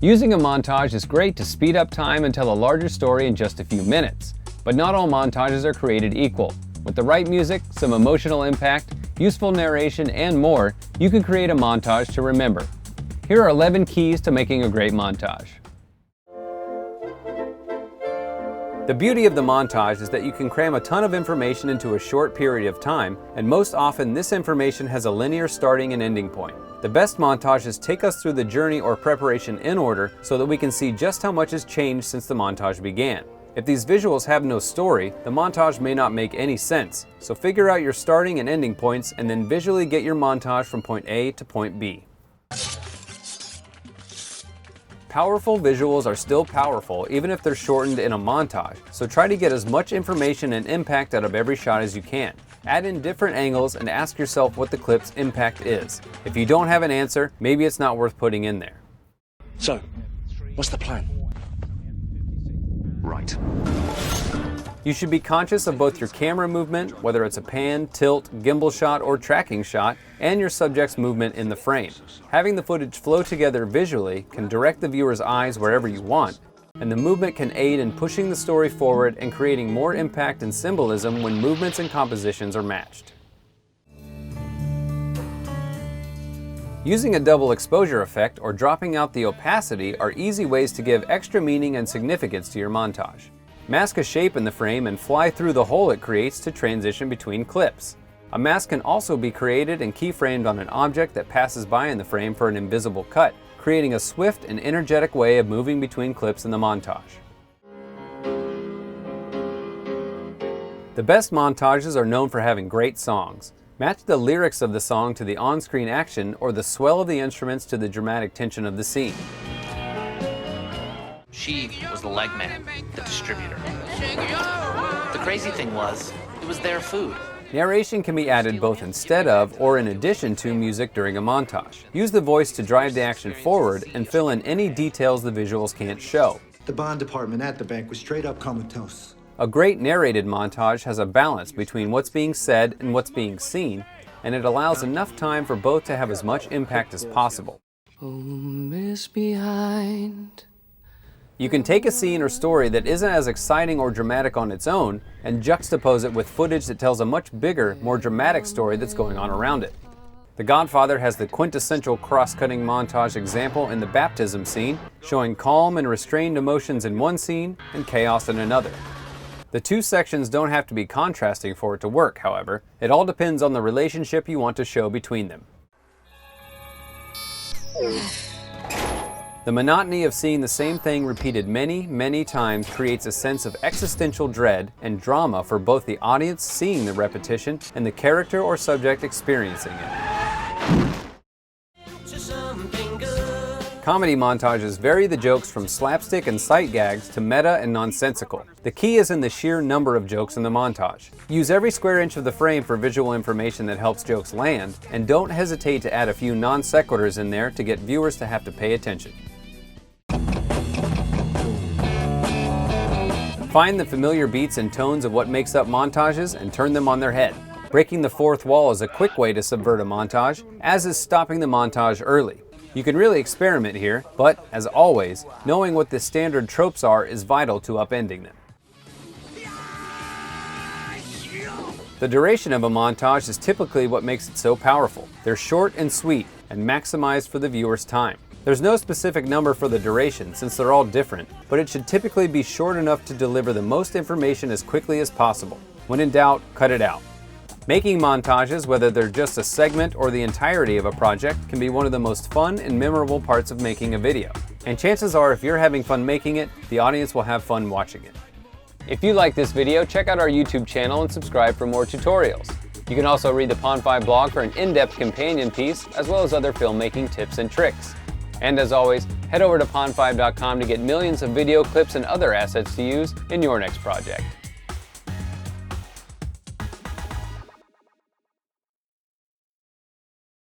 Using a montage is great to speed up time and tell a larger story in just a few minutes. But not all montages are created equal. With the right music, some emotional impact, useful narration, and more, you can create a montage to remember. Here are 11 keys to making a great montage. The beauty of the montage is that you can cram a ton of information into a short period of time, and most often this information has a linear starting and ending point. The best montages take us through the journey or preparation in order so that we can see just how much has changed since the montage began. If these visuals have no story, the montage may not make any sense, so figure out your starting and ending points and then visually get your montage from point A to point B. Powerful visuals are still powerful even if they're shortened in a montage, so try to get as much information and impact out of every shot as you can. Add in different angles and ask yourself what the clip's impact is. If you don't have an answer, maybe it's not worth putting in there. So, what's the plan? Right. You should be conscious of both your camera movement, whether it's a pan, tilt, gimbal shot, or tracking shot, and your subject's movement in the frame. Having the footage flow together visually can direct the viewer's eyes wherever you want, and the movement can aid in pushing the story forward and creating more impact and symbolism when movements and compositions are matched. Using a double exposure effect or dropping out the opacity are easy ways to give extra meaning and significance to your montage. Mask a shape in the frame and fly through the hole it creates to transition between clips. A mask can also be created and keyframed on an object that passes by in the frame for an invisible cut, creating a swift and energetic way of moving between clips in the montage. The best montages are known for having great songs. Match the lyrics of the song to the on-screen action or the swell of the instruments to the dramatic tension of the scene. She was the leg man, the distributor. The crazy thing was, it was their food. Narration can be added both instead of or in addition to music during a montage. Use the voice to drive the action forward and fill in any details the visuals can't show. The bond department at the bank was straight up comatose. A great narrated montage has a balance between what's being said and what's being seen, and it allows enough time for both to have as much impact as possible. Oh, miss behind. You can take a scene or story that isn't as exciting or dramatic on its own and juxtapose it with footage that tells a much bigger, more dramatic story that's going on around it. The Godfather has the quintessential cross-cutting montage example in the baptism scene, showing calm and restrained emotions in one scene and chaos in another. The two sections don't have to be contrasting for it to work, however. It all depends on the relationship you want to show between them. The monotony of seeing the same thing repeated many, many times creates a sense of existential dread and drama for both the audience seeing the repetition and the character or subject experiencing it. Comedy montages vary the jokes from slapstick and sight gags to meta and nonsensical. The key is in the sheer number of jokes in the montage. Use every square inch of the frame for visual information that helps jokes land, and don't hesitate to add a few non sequiturs in there to get viewers to have to pay attention. Find the familiar beats and tones of what makes up montages and turn them on their head. Breaking the fourth wall is a quick way to subvert a montage, as is stopping the montage early. You can really experiment here, but, as always, knowing what the standard tropes are is vital to upending them. The duration of a montage is typically what makes it so powerful. They're short and sweet, and maximized for the viewer's time. There's no specific number for the duration since they're all different, but it should typically be short enough to deliver the most information as quickly as possible. When in doubt, cut it out. Making montages, whether they're just a segment or the entirety of a project, can be one of the most fun and memorable parts of making a video. And chances are if you're having fun making it, the audience will have fun watching it. If you like this video, check out our YouTube channel and subscribe for more tutorials. You can also read the Pond5 blog for an in-depth companion piece, as well as other filmmaking tips and tricks. And as always, head over to pond5.com to get millions of video clips and other assets to use in your next project.